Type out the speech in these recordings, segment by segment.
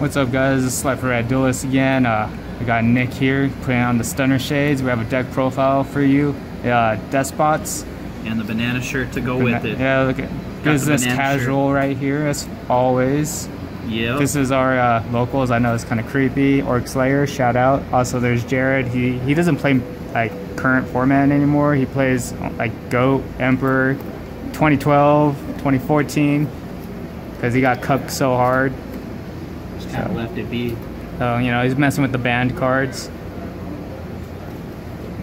What's up, guys? This is SliferRedDuelist again. We got Nick here putting on the stunner shades. We have a deck profile for you. Deskbots. And the banana shirt to go with it. Yeah, look at business casual shirt right here, as always. Yeah. This is our locals. I know it's kind of creepy. Orc Slayer, shout out. Also, there's Jared. He doesn't play like current format anymore. He plays like Goat, Emperor, 2012, 2014, because he got cucked so hard. Just kind of left it be. So, you know, he's messing with the band cards.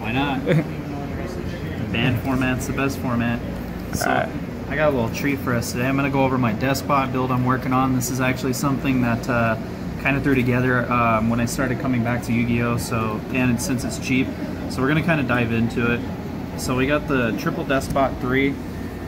Why not? Band format's the best format. So I got a little treat for us today. I'm going to go over my Deskbot build I'm working on. This is actually something that kind of threw together when I started coming back to Yu-Gi-Oh! And since it's cheap, so we're going to kind of dive into it. So we got the triple Deskbot 3.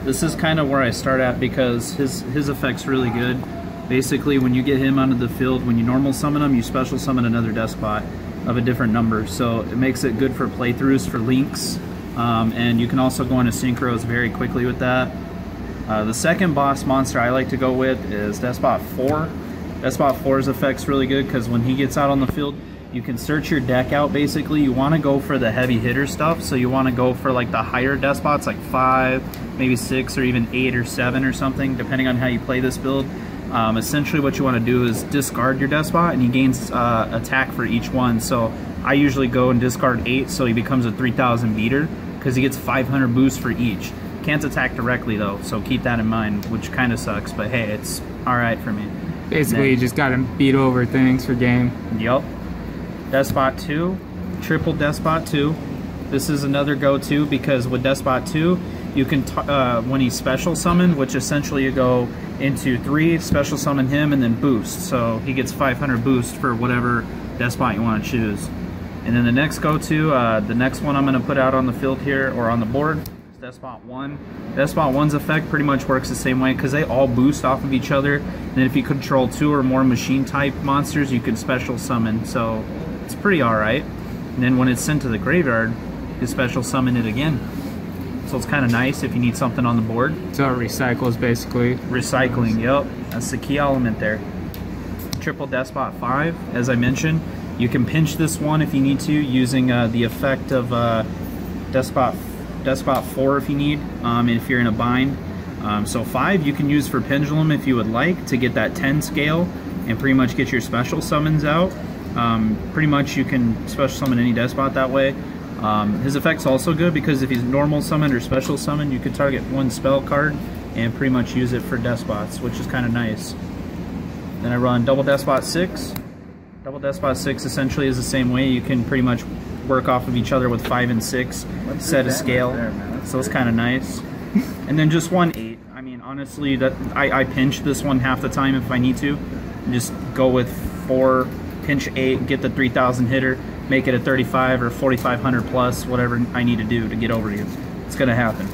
This is kind of where I start at because his effect's really good. Basically, when you get him onto the field, when you normal summon him, you special summon another Deskbot of a different number. So it makes it good for playthroughs, for links, and you can also go into synchros very quickly with that. The second boss monster I like to go with is Deskbot 4. Deskbot 4's effect's really good because when he gets out on the field, you can search your deck out. Basically, you want to go for the heavy hitter stuff, so you want to go for like the higher Deskbots, like 5, maybe 6, or even 8 or 7 or something, depending on how you play this build. Essentially what you want to do is discard your Deskbot and he gains attack for each one. So I usually go and discard 8 so he becomes a 3000 beater because he gets 500 boosts for each. Can't attack directly though, so keep that in mind, which kind of sucks, but hey, it's alright for me. Basically, you just gotta beat over things for game. Yup. Deskbot 2, triple Deskbot 2. This is another go-to because with Deskbot 2, you can, when he's special summoned, which essentially you go into 3, special summon him, and then boost. So he gets 500 boost for whatever Deskbot you want to choose. And then the next go-to, the next one I'm going to put out on the field here, or on the board, is Deskbot 1. Deskbot 1's effect pretty much works the same way because they all boost off of each other. And then if you control 2 or more machine-type monsters, you can special summon. So it's pretty alright. And then when it's sent to the graveyard, you special summon it again. So it's kind of nice if you need something on the board. So it recycles, basically. Recycling, yep. That's the key element there. Triple Deskbot 5, as I mentioned. You can pinch this one if you need to, using the effect of Deskbot 4 if you need, if you're in a bind. So 5 you can use for Pendulum if you would like, to get that 10 scale and pretty much get your special summons out. Pretty much you can special summon any Deskbot that way. His effect's also good because if he's normal summon or special summon, you could target one spell card and pretty much use it for Deskbots, which is kind of nice. Then I run double Deskbot 6. Double Deskbot 6 essentially is the same way. You can pretty much work off of each other with 5 and 6, set a scale, so it's kind of nice. And then just one 8. I mean, honestly, that I pinch this one half the time if I need to. Just go with 4, pinch 8, get the 3000 hitter, make it a 35 or 4500 plus, whatever I need to do to get over you. It's gonna happen.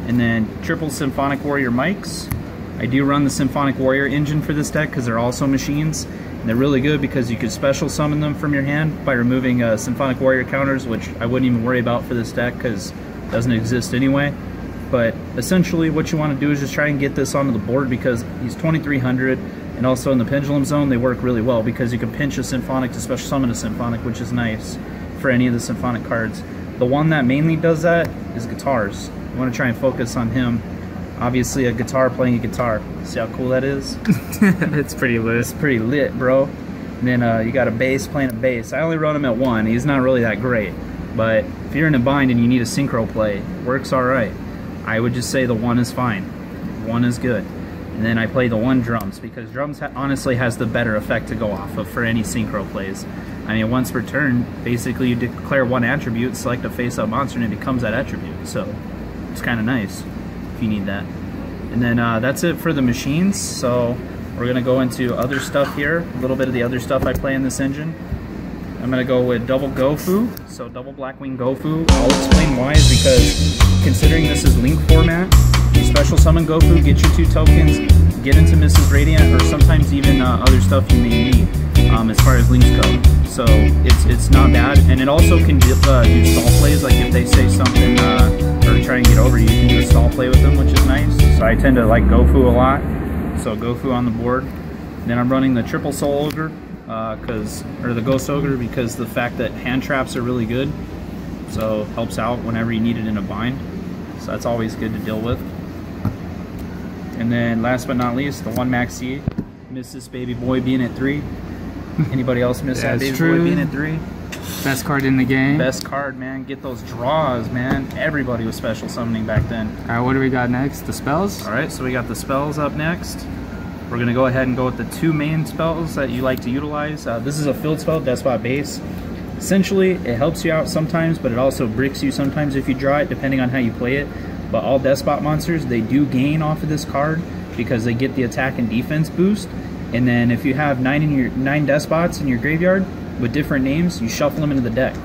And then triple Symphonic Warrior mics. I do run the Symphonic Warrior engine for this deck because they're also machines. And they're really good because you could special summon them from your hand by removing Symphonic Warrior counters, which I wouldn't even worry about for this deck because it doesn't exist anyway. But essentially what you want to do is just try and get this onto the board because he's 2300. And also in the Pendulum Zone, they work really well because you can pinch a Symphonic to special summon a Symphonic, which is nice for any of the Symphonic cards. The one that mainly does that is guitars. You want to try and focus on him. Obviously, a guitar playing a guitar. See how cool that is? It's pretty lit. It's pretty lit, bro. And then you got a bass playing a bass. I only run him at 1. He's not really that great. But if you're in a bind and you need a synchro play, it works alright. I would just say the 1 is fine. 1 is good. And then I play the 1 drums because drums honestly has the better effect to go off of for any synchro plays. I mean, once per turn, basically you declare 1 attribute, select a face-up monster, and it becomes that attribute. So it's kind of nice if you need that. And then that's it for the machines. So we're going to go into other stuff here, a little bit of the other stuff I play in this engine. I'm going to go with double Gofu, so double Blackwing Gofu. I'll explain why is because considering this is Link format, you special summon Gofu, get your 2 tokens, get into Mrs. Radiant, or sometimes even other stuff you may need as far as links go. So it's not bad, and it also can do stall plays, like if they say something or try and get over you, can do a stall play with them, which is nice. So I tend to like Gofu a lot, so Gofu on the board. Then I'm running the triple soul ogre, or the ghost ogre, because the fact that hand traps are really good, so helps out whenever you need it in a bind. So that's always good to deal with. And then last but not least, the 1 max C. Miss this baby boy being at 3. Anybody else miss that baby boy being at 3? Best card in the game. Best card, man. Get those draws, man. Everybody was special summoning back then. Alright, what do we got next? The spells? Alright, so we got the spells up next. We're going to go ahead and go with the 2 main spells that you like to utilize. This is a field spell, Deskbot base. Essentially, it helps you out sometimes, but it also bricks you sometimes if you draw it, depending on how you play it. But all Deskbot monsters, they do gain off of this card because they get the attack and defense boost. And then if you have 9 Deskbots in your graveyard with different names, you shuffle them into the deck.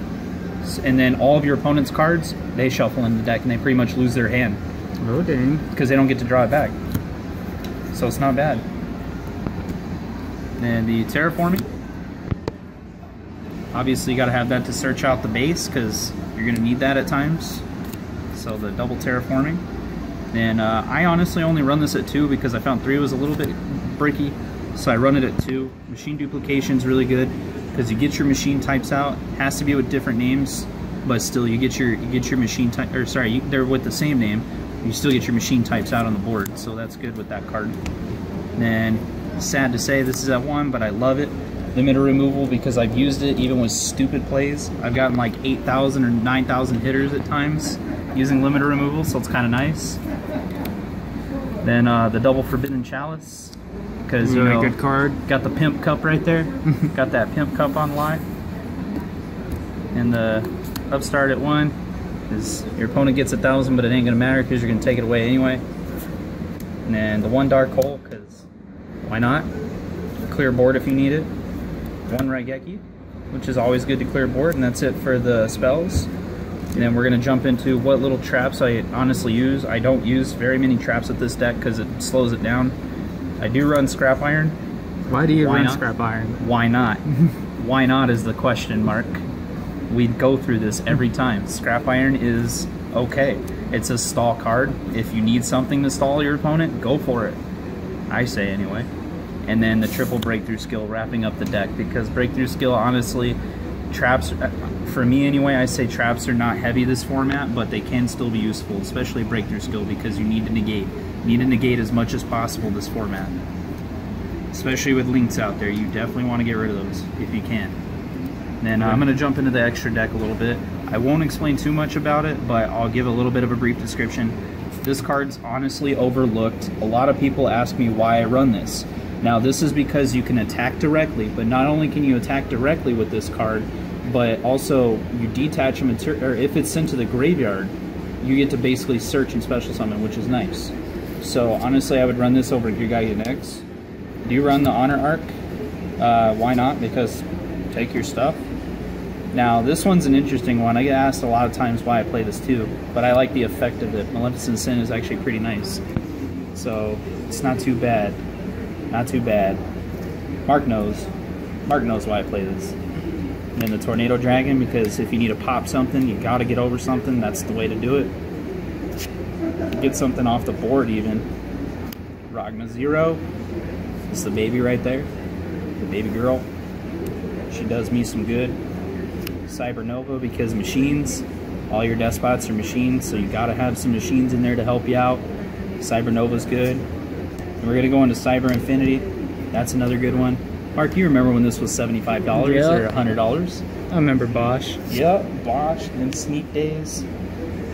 And then all of your opponent's cards, they shuffle into the deck and they pretty much lose their hand. Oh, dang. Because they don't get to draw it back. So it's not bad. And the terraforming. Obviously you got to have that to search out the base because you're going to need that at times. So the double terraforming. And I honestly only run this at 2 because I found 3 was a little bit bricky. So I run it at 2. Machine duplication is really good because you get your machine types out. It has to be with different names, but still you get your machine type, or sorry, they're with the same name. You still get your machine types out on the board, so that's good with that card. And sad to say this is at 1, but I love it. Limiter removal because I've used it even with stupid plays. I've gotten like 8,000 or 9,000 hitters at times using limiter removal, so it's kind of nice. Then the double forbidden chalice. Because you know, good card. Got the pimp cup right there. Got that pimp cup on live. And the upstart at 1 is your opponent gets 1,000, but it ain't gonna matter because you're gonna take it away anyway. And then the 1 dark hole, because why not? Clear board if you need it. 1 Raigeki, which is always good to clear board, and that's it for the spells. And then we're gonna jump into what little traps I honestly use. I don't use very many traps with this deck because it slows it down. I do run scrap iron. Why do you run scrap iron? Why not? Why not is the question mark. We go through this every time. Scrap iron is okay. It's a stall card. If you need something to stall your opponent, go for it. I say anyway. And then the triple breakthrough skill, wrapping up the deck, because breakthrough skill, honestly, traps, for me anyway, I say traps are not heavy this format, but they can still be useful, especially breakthrough skill, because you need to negate. Need to negate as much as possible this format. Especially with links out there, you definitely want to get rid of those if you can. Then I'm going to jump into the extra deck a little bit. I won't explain too much about it, but I'll give a little bit of a brief description. This card's honestly overlooked. A lot of people ask me why I run this. Now this is because you can attack directly, but not only can you attack directly with this card, but also you detach a material, or if it's sent to the graveyard, you get to basically search and special summon, which is nice. So honestly, I would run this over Giga X. Do you run the Honor Arc? Why not? Because take your stuff. Now this one's an interesting one. I get asked a lot of times why I play this too, but I like the effect of it. Maleficent Sin is actually pretty nice. So it's not too bad. Not too bad. Mark knows. Mark knows why I play this. And then the Tornado Dragon, because if you need to pop something, you gotta get over something. That's the way to do it. Get something off the board even. Ragma Zero. It's the baby right there. The baby girl. She does me some good. Cybernova, because machines. All your Deskbots are machines, so you gotta have some machines in there to help you out. Cybernova's good. And we're gonna go into Cyber Infinity. That's another good one. Mark, you remember when this was $75 or $100? I remember Bosch. Yep, Bosch and Sneak Days.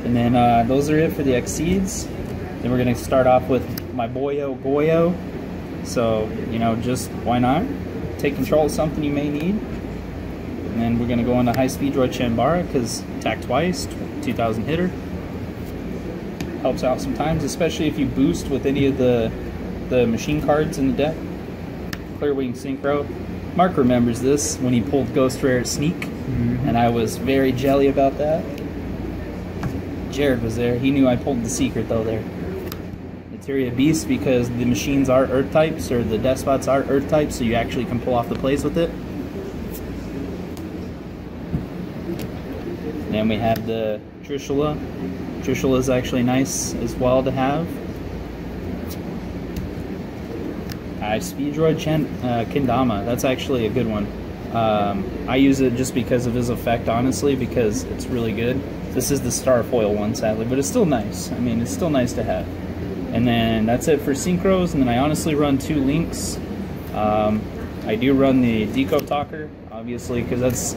And then those are it for the Exceeds. Then we're gonna start off with my boyo Goyo. So, you know, just why not? Take control of something you may need. And then we're gonna go into High Speed Droid Chambara, because attack twice, 2,000 hitter. Helps out sometimes, especially if you boost with any of the machine cards in the deck. Clear Wing Synchro. Mark remembers this when he pulled Ghost Rare Sneak, and I was very jelly about that. Jared was there. He knew I pulled the secret though there. Materia Beast, because the machines are Earth types, or the Deskbots are Earth types, so you actually can pull off the plays with it. Then we have the Trishula. Trishula is actually nice as well to have. Speedroid Kendama. That's actually a good one. I use it just because of his effect, honestly, because it's really good. This is the Starfoil one, sadly, but it's still nice. I mean, it's still nice to have. And then that's it for synchros, and then I honestly run 2 links. I do run the Deco Talker, obviously, because that's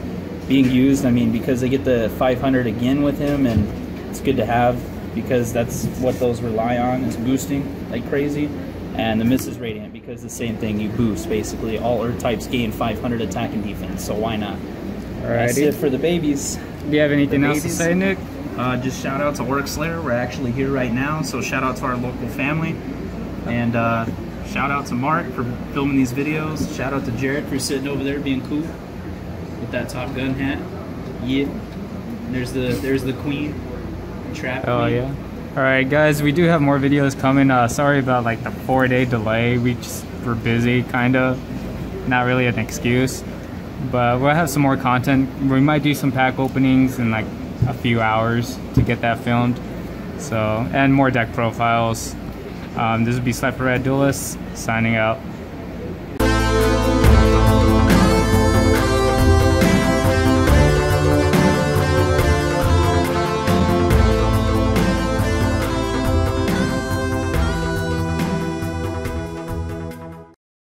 being used. I mean, because they get the 500 again with him, and it's good to have because that's what those rely on, is boosting like crazy. And the Mrs. Radiant, because the same thing, you boost basically. All Earth types gain 500 attack and defense, so why not? Alrighty. That's it for the babies. Do you have anything else to say, Nick? Just shout out to Orc Slayer. We're actually here right now, so shout out to our local family. And shout out to Mark for filming these videos. Shout out to Jared for sitting over there being cool with that Top Gun hat. Yeah. There's the queen. Trap queen. Oh yeah. Alright guys, we do have more videos coming. Sorry about like the 4-day delay. We just were busy, kinda. Not really an excuse. But we'll have some more content. We might do some pack openings in like a few hours to get that filmed. So, and more deck profiles. This would be SliferRedDuelist signing out.